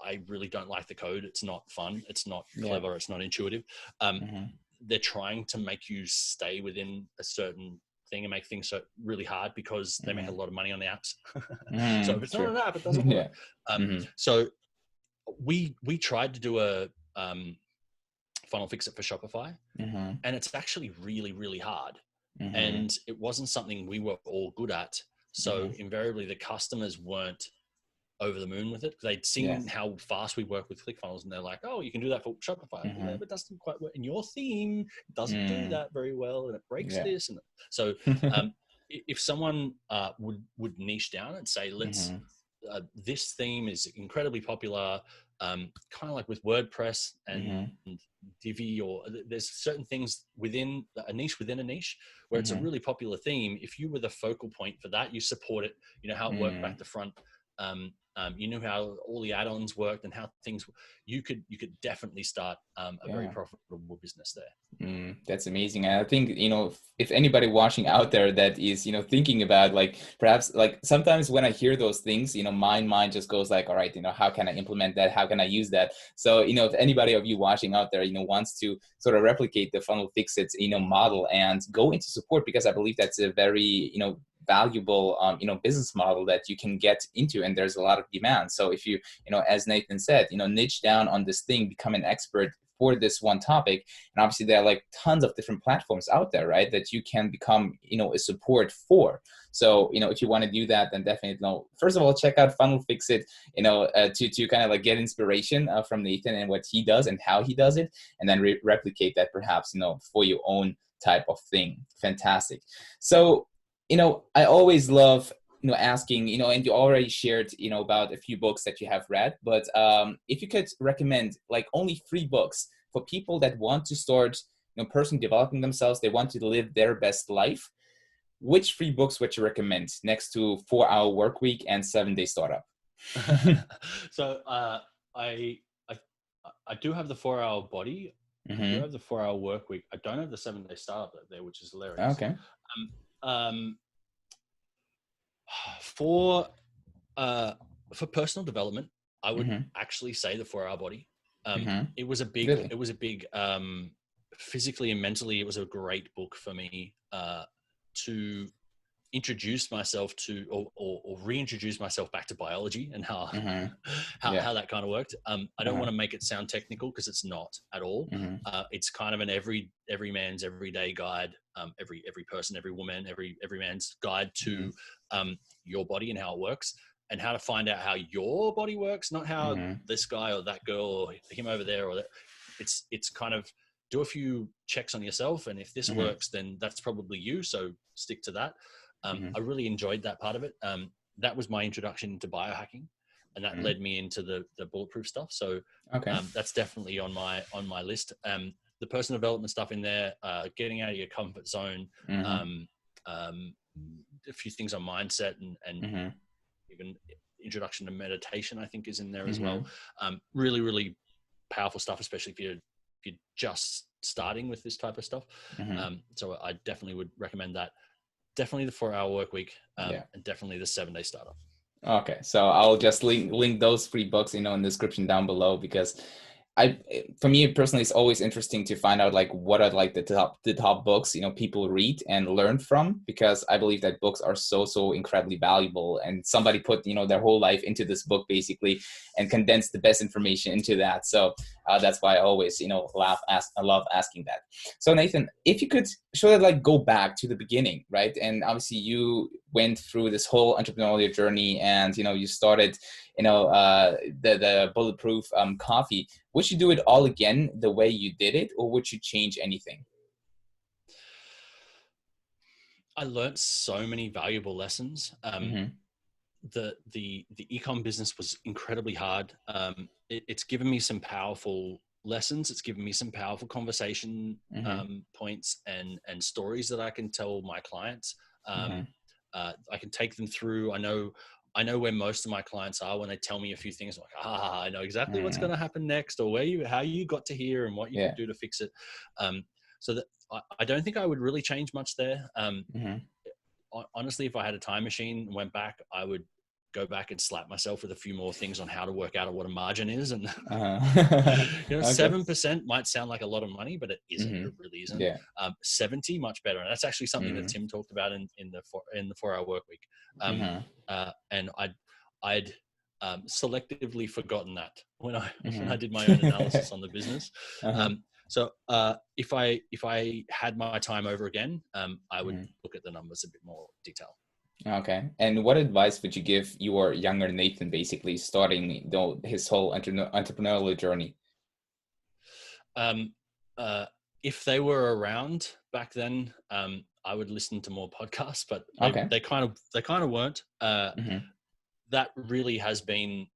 I really don't like the code. It's not fun. It's not clever. It's not intuitive. They're trying to make you stay within a certain thing and make things so really hard because they make a lot of money on the apps. So if it's not an app, it doesn't work. So we tried to do a funnel fix it for Shopify, and it's actually really, really hard. And it wasn't something we were all good at. So invariably the customers weren't over the moon with it. They'd seen how fast we work with ClickFunnels, and they're like, "Oh, you can do that for Shopify." Yeah, but it doesn't quite work. And your theme doesn't do that very well, and it breaks this. And so, if someone would niche down and say, "Let's," this theme is incredibly popular, kind of like with WordPress and Divi, or there's certain things within a niche where it's a really popular theme. If you were the focal point for that, you support it. You know how it worked back to front. You knew how all the add-ons worked and how things. You could definitely start a very profitable business there. That's amazing. And I think if anybody watching out there that is thinking about like perhaps like sometimes when I hear those things, my mind just goes like, all right, how can I implement that? How can I use that? So if anybody of you watching out there wants to sort of replicate the funnel fix it model and go into support, because I believe that's a very valuable business model that you can get into, and there's a lot of demand. So if you as Nathan said, niche down on this thing, become an expert for this one topic, and obviously there are like tons of different platforms out there, right, that you can become a support for. So if you want to do that, then definitely first of all check out Funnel Fix It to kind of like get inspiration from Nathan and what he does and how he does it, and then replicate that perhaps for your own type of thing. Fantastic. So I always love, asking, and you already shared, about a few books that you have read, but if you could recommend like only 3 books for people that want to start, personally developing themselves, they want to live their best life, which 3 books would you recommend next to 4 Hour Work Week and 7 Day Startup? So I I do have the 4 Hour Body. I do Mm-hmm. have the 4 Hour Work Week. I don't have the 7 Day Startup there, which is hilarious. Okay. Um, um, for for personal development, I would Mm-hmm. actually say the 4 Hour Body. Mm-hmm. It was a big, Really? physically and mentally, it was a great book for me to introduce myself to or reintroduce myself back to biology and how Mm-hmm. how, Yeah. how that kind of worked. I don't Uh-huh. want to make it sound technical because it's not at all. Mm-hmm. It's kind of an every man's everyday guide, every person, every woman, every man's guide Mm-hmm. to your body and how it works, and how to find out how your body works, not how Mm-hmm. this guy or that girl or him over there or that. It's kind of do a few checks on yourself, and if this Mm-hmm. works, then that's probably you. So stick to that. Mm-hmm. I really enjoyed that part of it. That was my introduction to biohacking, and that Mm-hmm. led me into the bulletproof stuff. So Okay. that's definitely on my list. The personal development stuff in there, getting out of your comfort zone, Mm-hmm. um, um, a few things on mindset, and Mm-hmm. even introduction to meditation, I think, is in there as Mm-hmm. well. Really, really powerful stuff, especially if you're just starting with this type of stuff. Mm-hmm. So I definitely would recommend that. Definitely the 4 Hour Work Week, Yeah. and definitely the 7 Day Startup. Okay, so I'll just link those 3 books, in the description down below, because for me personally, it's always interesting to find out like what are like the top books, people read and learn from, because I believe that books are so incredibly valuable, and somebody put, their whole life into this book basically and condensed the best information into that. So that's why I always, I love asking that. So Nathan, if you could sort of like go back to the beginning, right? And obviously you went through this whole entrepreneurial journey, and you started, the bulletproof coffee. Would you do it all again the way you did it, or would you change anything? I learned so many valuable lessons. Mm-hmm. The ecom business was incredibly hard. It's given me some powerful lessons. It's given me some powerful conversation Mm-hmm. points and stories that I can tell my clients. Mm-hmm. I can take them through. I know where most of my clients are when they tell me a few things. Like, I know exactly what's Mm-hmm. going to happen next, or how you got to here, and what you could Yeah. do to fix it. So that I don't think I would really change much there. Mm-hmm. Honestly, if I had a time machine and went back, I would go back and slap myself with a few more things on how to work out what a margin is. And Uh-huh. Okay. 7% might sound like a lot of money, but it isn't. Mm-hmm. It really isn't. Yeah. 70 much better, and that's actually something that Mm-hmm. Tim talked about in the 4 Hour Work Week. Mm-hmm. And I'd selectively forgotten that when I Mm-hmm. did my own analysis on the business. Uh-huh. So if I had my time over again, I would Mm-hmm. look at the numbers a bit more detail. Okay. And what advice would you give your younger Nathan, basically starting, his whole entrepreneurial journey? Um, uh, if they were around back then, I would listen to more podcasts, but Okay. they kind of weren't. Mm-hmm. That really has been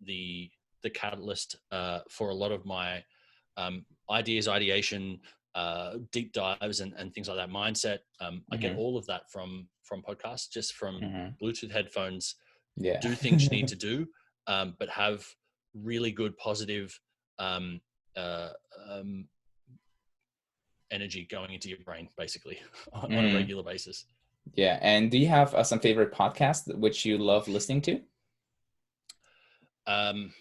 the catalyst for a lot of my ideas, ideation, deep dives, and things like that. Mindset. I get Mm-hmm. all of that from podcasts, just from Mm-hmm. Bluetooth headphones. Yeah. Do things you need to do, but have really good positive um, uh, um, energy going into your brain, basically, on a Mm. regular basis. Yeah. And do you have some favorite podcasts which you love listening to? Um,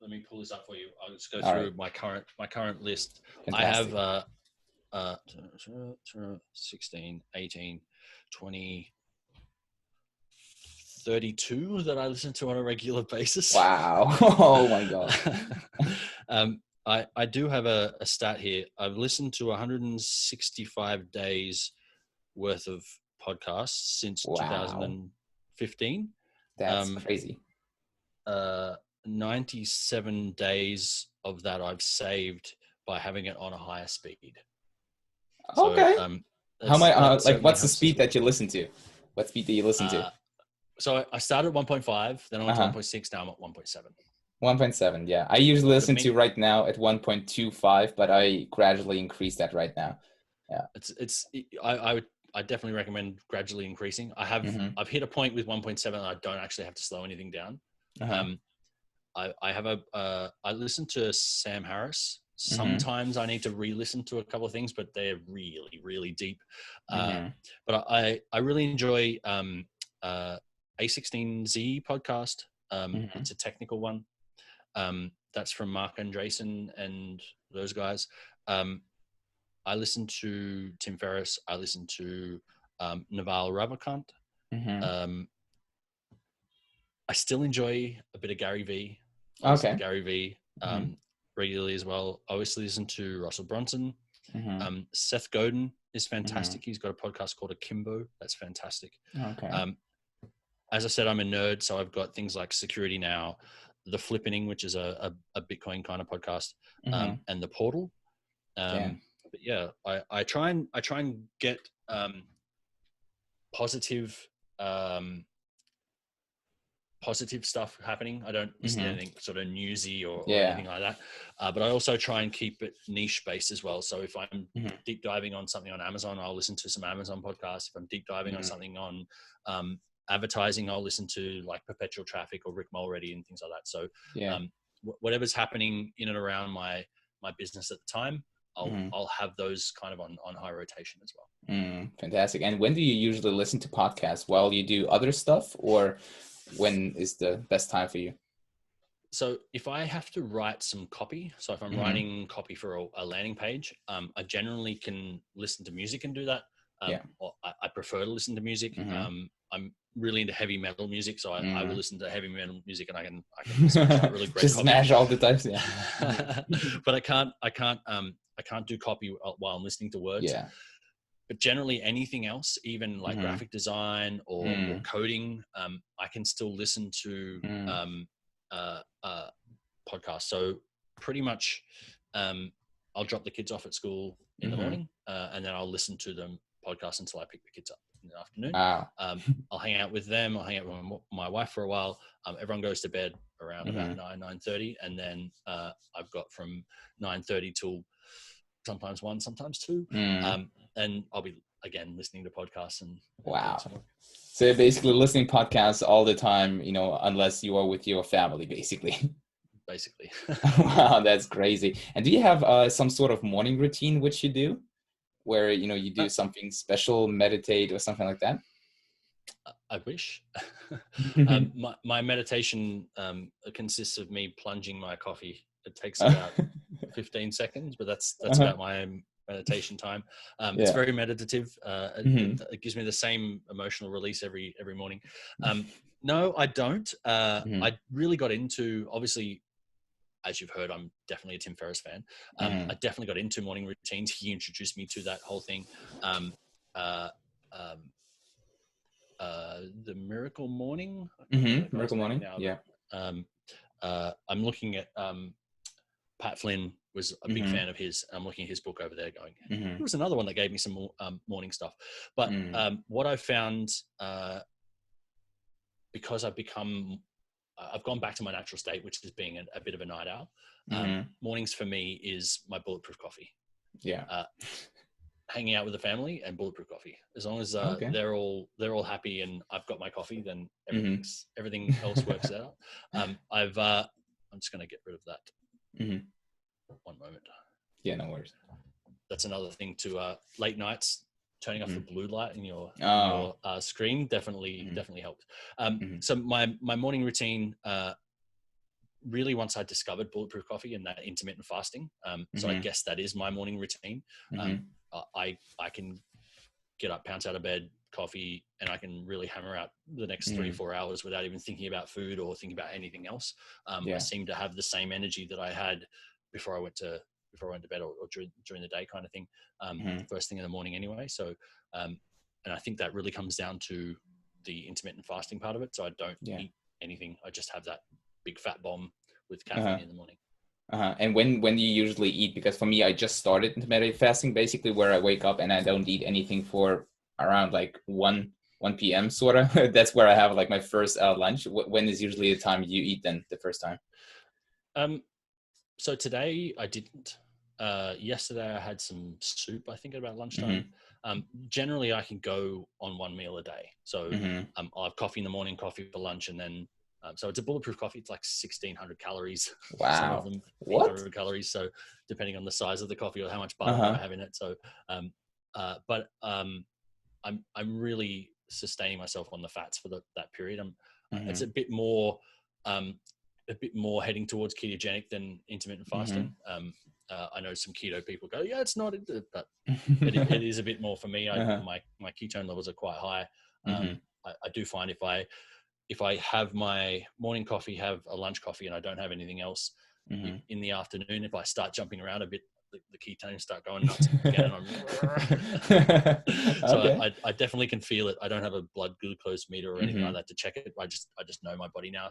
let me pull this up for you. I'll just go All right. through my current list. I have Fantastic. 16, 18, 20, 32 that I listen to on a regular basis. Wow. Oh my God. I do have a stat here. I've listened to 165 days worth of podcasts since Wow. 2015. That's Um, crazy. 97 days of that I've saved by having it on a higher speed. So Okay. How am that like, certainly what's the helps as speed well. that you listen to? What speed do you listen to? So I started at 1.5, then I went to Uh-huh. 1.6, now I'm at 1.7. 1.7, yeah. I usually The listen to main, right now at 1.25, but I gradually increase that right now. Yeah. I definitely recommend gradually increasing. Mm-hmm. I've hit a point with 1.7 and I don't actually have to slow anything down. Uh-huh. Um, I listen to Sam Harris. Mm-hmm. Sometimes I need to re-listen to a couple of things, but they're really, really deep. Mm-hmm. But I really enjoy A16Z podcast. Mm-hmm. It's a technical one. That's from Mark Andreessen and those guys. Um, I listen to Tim Ferriss. I listen to Naval Ravikant. Mm-hmm. Um, I still enjoy a bit of Gary V. I listen to Okay. Gary V Mm-hmm. regularly as well. I always listen to Russell Brunson. Mm-hmm. Seth Godin is Mm-hmm. fantastic. He's got a podcast called Akimbo. That's fantastic. Okay. Um, as I said, I'm a nerd, so I've got things like Security Now, The Flippening, which is a Bitcoin kind of podcast, Mm-hmm. and The Portal. Yeah. But yeah, I try and get positive um, positive stuff happening. I don't listen to Mm-hmm. anything sort of newsy or Yeah. anything like that. But I also try and keep it niche based as well. So if I'm Mm-hmm. deep diving on something on Amazon, I'll listen to some Amazon podcasts. If I'm deep diving on Mm-hmm. something on advertising, I'll listen to like Perpetual Traffic or Rick Mulready and things like that. So Yeah. whatever's happening in and around my business at the time, Mm-hmm. I'll have those kind of on high rotation as well. Fantastic. And when do you usually listen to podcasts? While you do other stuff, or when is the best time for you? So if I have to write some copy, so if I'm Mm-hmm. writing copy for a landing page, I generally can listen to music and do that. Yeah. Or I prefer to listen to music. Mm-hmm. I'm really into heavy metal music, so I will Mm-hmm. listen to heavy metal music and I can smash out really great Just copy. smash all the time. Yeah. But I can't do copy while I'm listening to words. Yeah. But generally anything else, even like Mm-hmm. graphic design or coding, I can still listen to Mm-hmm. uh, podcasts. So pretty much, I'll drop the kids off at school in the Mm-hmm. morning, and then I'll listen to them podcast until I pick the kids up in the afternoon. Wow. I'll hang out with them. I'll hang out with my wife for a while. Everyone goes to bed around about Mm-hmm. 9:30, and then I've got from 9:30 till sometimes 1, sometimes 2, Mm. and I'll be again listening to podcasts and doing Wow. some work. So you're basically listening podcasts all the time, unless you are with your family, basically. Basically. Wow, that's crazy. And do you have some sort of morning routine which you do, where you do something special, meditate or something like that? I wish. My meditation consists of me plunging my coffee. It takes about 15 seconds, but that's Uh-huh. about my meditation time. It's Yeah. very meditative. Mm-hmm. It gives me the same emotional release every morning. No, I don't. Mm-hmm. I really got into, obviously, as you've heard, I'm definitely a Tim Ferriss fan. Mm-hmm. I definitely got into morning routines. He introduced me to that whole thing. Um, uh, um, the Miracle Morning. I can't remember Mm-hmm. that guy's Miracle name Morning. now, Yeah. but I'm looking at Pat Flynn was a big Mm-hmm. fan of his. I'm looking at his book over there going, Mm-hmm. there was another one that gave me some more morning stuff. But what I found, because I've gone back to my natural state, which is being a bit of a night owl. Mm-hmm. Mornings for me is my bulletproof coffee. Yeah. Hanging out with the family and bulletproof coffee. As long as Okay. they're all happy and I've got my coffee, then everything else works out. I'm just going to get rid of that. Mm-hmm. One moment. Yeah, no worries. That's another thing to late nights. Turning off the blue light in your screen definitely helped. So my morning routine. Really, once I discovered bulletproof coffee and that intermittent fasting, so I guess that is my morning routine. I can get up, pounce out of bed, coffee, and I can really hammer out the next 3-4 hours without even thinking about food or thinking about anything else. I seem to have the same energy that I had before I went to bed or during the day, kind of thing. First thing in the morning, anyway. So, and I think that really comes down to the intermittent fasting part of it. So I don't eat anything. I just have that big fat bomb with caffeine in the morning. And when do you usually eat? Because for me, I just started intermittent fasting, basically where I wake up and I don't eat anything for around like 1 p.m. sort of. That's where I have like my first lunch. When is usually the time you eat then the first time? So today I didn't. Yesterday I had some soup, I think, at about lunchtime. Mm-hmm. Generally, I can go on one meal a day. So Mm-hmm. I'll have coffee in the morning, coffee for lunch, and then so it's a bulletproof coffee. It's like 1,600 calories. Some of Wow. them What? 800 calories. So depending on the size of the coffee or how much butter I Uh-huh. have in it. So, I'm really sustaining myself on the fats for that period. It's Mm-hmm. a bit more heading towards ketogenic than intermittent fasting. I know some keto people go, yeah, it's not, but it is a bit more for me. Uh-huh. My ketone levels are quite high. Mm-hmm. I do find if I have my morning coffee, have a lunch coffee, and I don't have anything else Mm-hmm. in the afternoon, if I start jumping around a bit, the ketones start going nuts again. And so Okay. I definitely can feel it. I don't have a blood glucose meter or anything like Mm-hmm. that to check it. I just know my body now.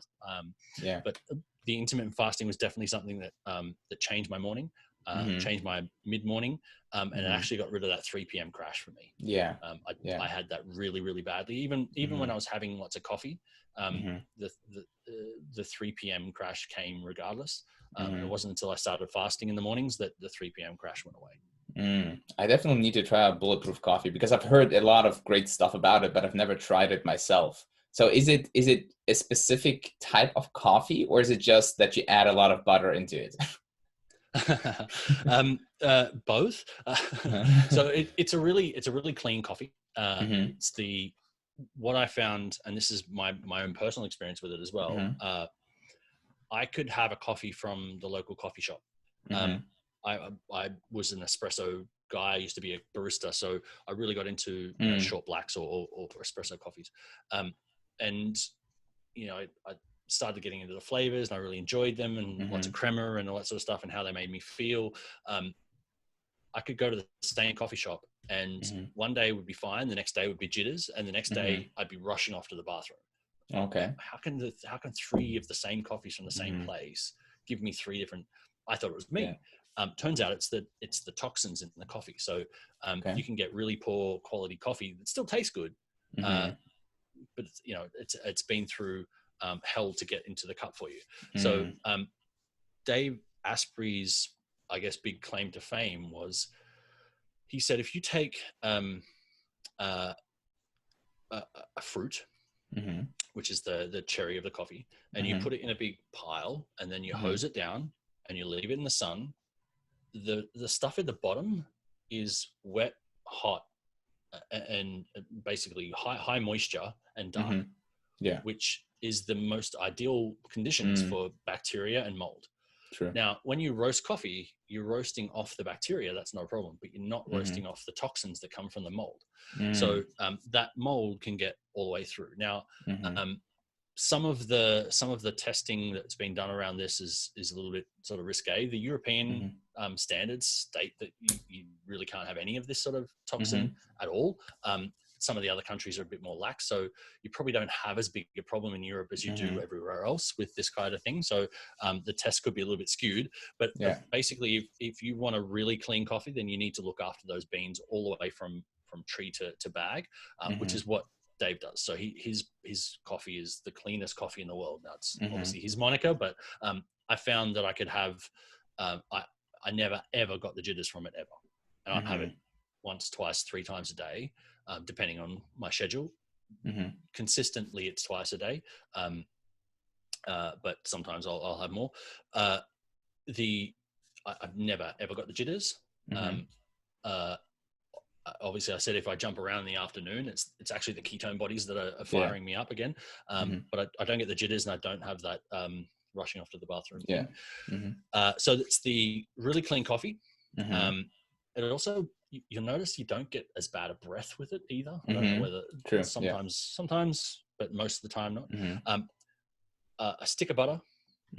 Yeah. But the intermittent fasting was definitely something that changed my morning, Mm-hmm. changed my mid morning, and it Mm-hmm. actually got rid of that 3 p.m. crash for me. Yeah. I had that really, really badly. Even when Mm-hmm. I was having lots of coffee, Mm-hmm. the 3 p.m. crash came regardless. And it Mm-hmm. wasn't until I started fasting in the mornings that the 3 p.m. crash went away. I definitely need to try out bulletproof coffee because I've heard a lot of great stuff about it, but I've never tried it myself. So is it a specific type of coffee, or is it just that you add a lot of butter into it? Both. So it's a really clean coffee. Mm-hmm. It's what I found, and this is my own personal experience with it as well. Mm-hmm. I could have a coffee from the local coffee shop. Mm-hmm. I was an espresso guy. I used to be a barista, so I really got into Mm. short blacks or espresso coffees. And I started getting into the flavors, and I really enjoyed them, and lots of Mm-hmm. crema and all that sort of stuff, and how they made me feel. I could go to the same coffee shop, and Mm-hmm. one day would be fine, the next day would be jitters, and the next Mm-hmm. day I'd be rushing off to the bathroom. Okay. How can three of the same coffees from the same Mm-hmm. place give me three different? I thought it was Yeah. me. Turns out it's the toxins in the coffee. So Okay. you can get really poor quality coffee that still tastes good, Mm-hmm. but it's been through hell to get into the cup for you. So Mm. Dave Asprey's, I guess, big claim to fame was, he said, if you take a fruit, Mm-hmm. which is the cherry of the coffee, and you Mm-hmm. put it in a big pile, and then you Mm-hmm. hose it down and you leave it in the sun, the stuff at the bottom is wet, hot, and basically high moisture and dark, Mm-hmm. Yeah. which is the most ideal conditions Mm. for bacteria and mold. True. Now, when you roast coffee, you're roasting off the bacteria. That's no problem, but you're not Mm-hmm. roasting off the toxins that come from the mold. So Mm. that mold can get all the way through. Now, Mm-hmm. some of the testing that's been done around this is a little bit sort of risque. The European standards state that you really can't have any of this sort of toxin Mm-hmm. at all. Some of the other countries are a bit more lax, so you probably don't have as big a problem in Europe as you do Mm-hmm. everywhere else with this kind of thing. So the test could be a little bit skewed, but Yeah. basically, if you want a really clean coffee, then you need to look after those beans all the way from tree to bag, which Mm-hmm. is what Dave does. So his coffee is the cleanest coffee in the world. Now, it's Mm-hmm. obviously his moniker, but I found that I could have, I never ever got the jitters from it ever, and I have Mm-hmm. it once, twice, three times a day, depending on my schedule. Mm-hmm. Consistently, it's twice a day, but sometimes I'll have more. I've never ever got the jitters. Mm-hmm. Obviously, I said if I jump around in the afternoon, it's actually the ketone bodies that are firing me up again. But I don't get the jitters, and I don't have that rushing off to the bathroom Yeah. thing. Mm-hmm. So it's the really clean coffee. Mm-hmm. And also, you'll notice you don't get as bad a breath with it either. I don't know Mm-hmm. whether True. sometimes, but most of the time not. Mm-hmm. A stick of butter,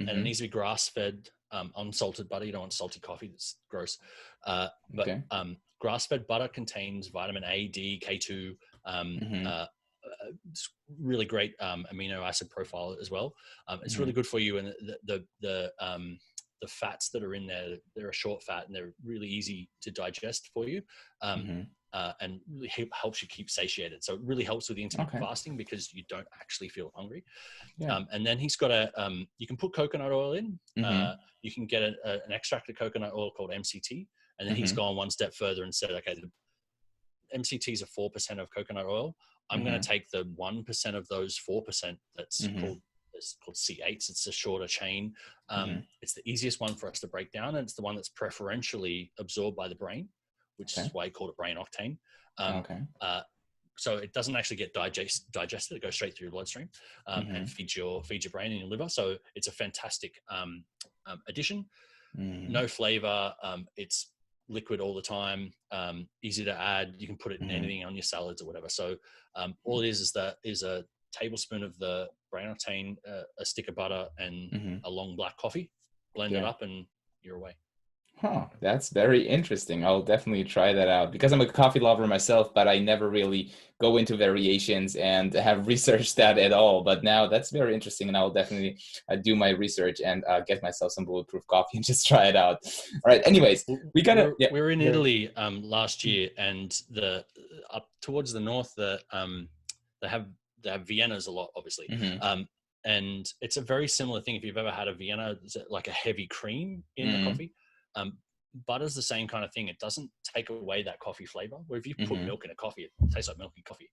and it Mm-hmm. needs to be grass-fed, unsalted butter. You don't want salty coffee; that's gross. But Okay. grass-fed butter contains vitamin A, D, K2. Mm-hmm. It's really great amino acid profile as well. It's Mm-hmm. really good for you, and the fats that are in there, they're a short fat and they're really easy to digest for you. And really helps you keep satiated. So it really helps with the intermittent fasting because you don't actually feel hungry. And then he's got you can put coconut oil in. You can get an extracted coconut oil called MCT. And then he's gone one step further and said, okay, the MCTs are 4% of coconut oil. I'm going to take the 1% of those 4% that's called C8s. It's a shorter chain. It's the easiest one for us to break down. And it's the one that's preferentially absorbed by the brain, which is why I call it brain octane. So it doesn't actually get digested. It goes straight through your bloodstream and feeds your brain and your liver. So it's a fantastic addition. No flavor. It's liquid all the time. Easy to add. You can put it in anything on your salads or whatever. So all it is a tablespoon of the brain octane, a stick of butter, and a long black coffee. Blend it up, and you're away. Huh, that's very interesting. I'll definitely try that out because I'm a coffee lover myself, but I never really go into variations and have researched that at all. But now that's very interesting, and I'll definitely do my research and get myself some bulletproof coffee and just try it out. All right. Anyways, we were in Italy last year, and up towards the north, they have Viennas a lot, obviously. And it's a very similar thing. If you've ever had a Vienna, it's like a heavy cream in the coffee. Butter's the same kind of thing. It doesn't take away that coffee flavor. Where if you put milk in a coffee, it tastes like milky coffee.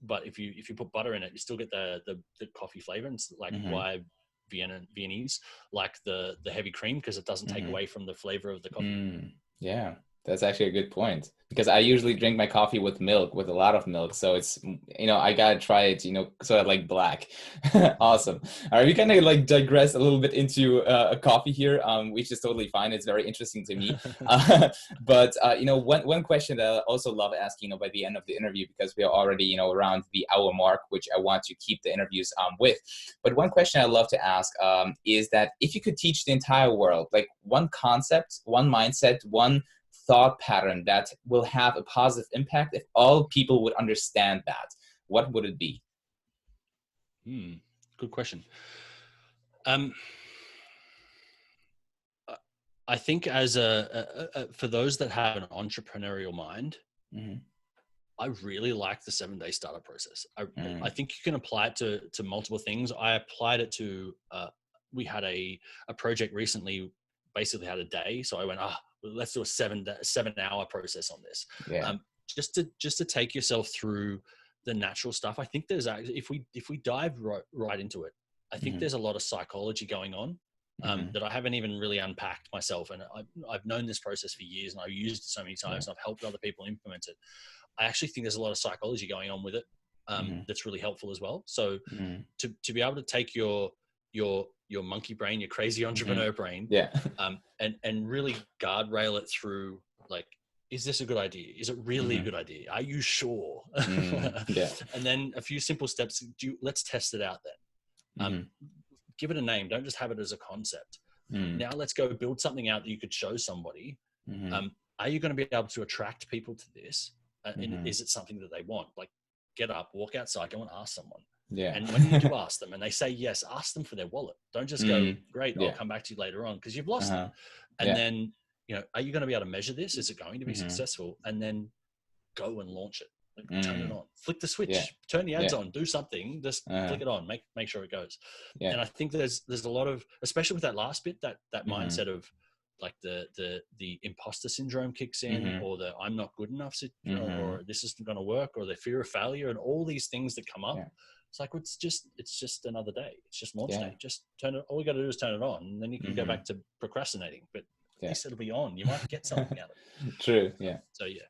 But if you put butter in it, you still get the coffee flavor. And it's like why Viennese like the heavy cream, because it doesn't take away from the flavor of the coffee. Yeah. That's actually a good point, because I usually drink my coffee with milk, with a lot of milk. So it's, I got to try it, sort of like black. Awesome. All right. We kind of like digress a little bit into a coffee here, which is totally fine. It's very interesting to me. But one question that I also love asking, by the end of the interview, because we are already, around the hour mark, which I want to keep the interviews with. But one question I love to ask is that if you could teach the entire world, like one concept, one mindset, one thought pattern that will have a positive impact, if all people would understand that, what would it be? Good question. I think as for those that have an entrepreneurial mind, I really like the 7-day startup process. I think you can apply it to multiple things. I applied it to, we had a project recently, basically had a day. So I went, let's do a 7-hour process on this. Just to take yourself through the natural stuff. I think there's if we dive right into it, I think there's a lot of psychology going on that I haven't even really unpacked myself. And I've known this process for years, and I've used it so many times, and I've helped other people implement it. I actually think there's a lot of psychology going on with it that's really helpful as well. So to be able to take your monkey brain, your crazy entrepreneur brain, and really guardrail it through, like, is this a good idea? Is it really a good idea? Are you sure? And then a few simple steps. Let's test it out then. Give it a name. Don't just have it as a concept. Now let's go build something out that you could show somebody. Are you going to be able to attract people to this? And is it something that they want? Like, get up, walk outside, go and ask someone. And when you do ask them and they say yes, ask them for their wallet. Don't just go, great, I'll come back to you later on, because you've lost them. And then, are you going to be able to measure this? Is it going to be successful? And then go and launch it. Like, turn it on, flick the switch, turn the ads on, do something, just flick it on, make sure it goes. And I think there's a lot of, especially with that last bit, that mindset of like the imposter syndrome kicks in, or the I'm not good enough, or this isn't going to work, or the fear of failure, and all these things that come up. It's like, it's just another day. It's just launch day. Just turn it. All we got to do is turn it on, and then you can go back to procrastinating. But at least it'll be on. You might get something out of it. True. Yeah. So yeah.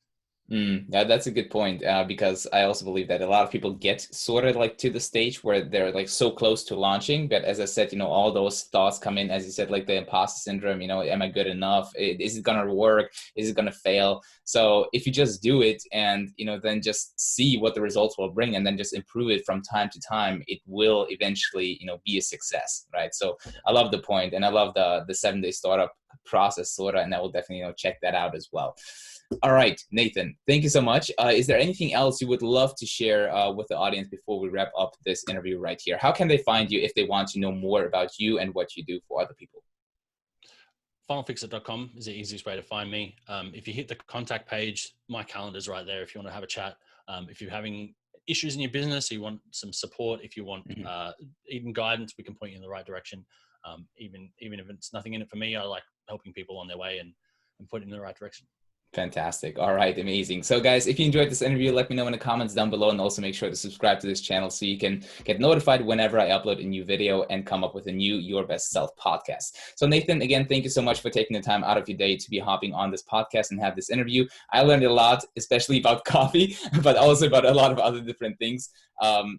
Yeah, that's a good point, because I also believe that a lot of people get sort of like to the stage where they're like so close to launching, but as I said, all those thoughts come in, as you said, like the imposter syndrome, am I good enough? Is it going to work? Is it going to fail? So if you just do it and, then just see what the results will bring and then just improve it from time to time, it will eventually, be a success, right? So I love the point, and I love the 7-day startup process sort of, and I will definitely, check that out as well. All right, Nathan, thank you so much. Is there anything else you would love to share with the audience before we wrap up this interview right here? How can they find you if they want to know more about you and what you do for other people? finalfixit.com is the easiest way to find me. If you hit the contact page, my calendar's right there if you want to have a chat. If you're having issues in your business, you want some support, if you want even guidance, we can point you in the right direction. Even if it's nothing in it for me, I like helping people on their way and putting in the right direction. Fantastic. All right. Amazing. So guys, if you enjoyed this interview, let me know in the comments down below, and also make sure to subscribe to this channel so you can get notified whenever I upload a new video and come up with a new Your Best Self podcast. So Nathan, again, thank you so much for taking the time out of your day to be hopping on this podcast and have this interview. I learned a lot, especially about coffee, but also about a lot of other different things.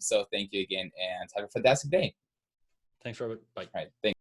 So thank you again, and have a fantastic day. Thanks, Robert. Bye. All right. Thanks.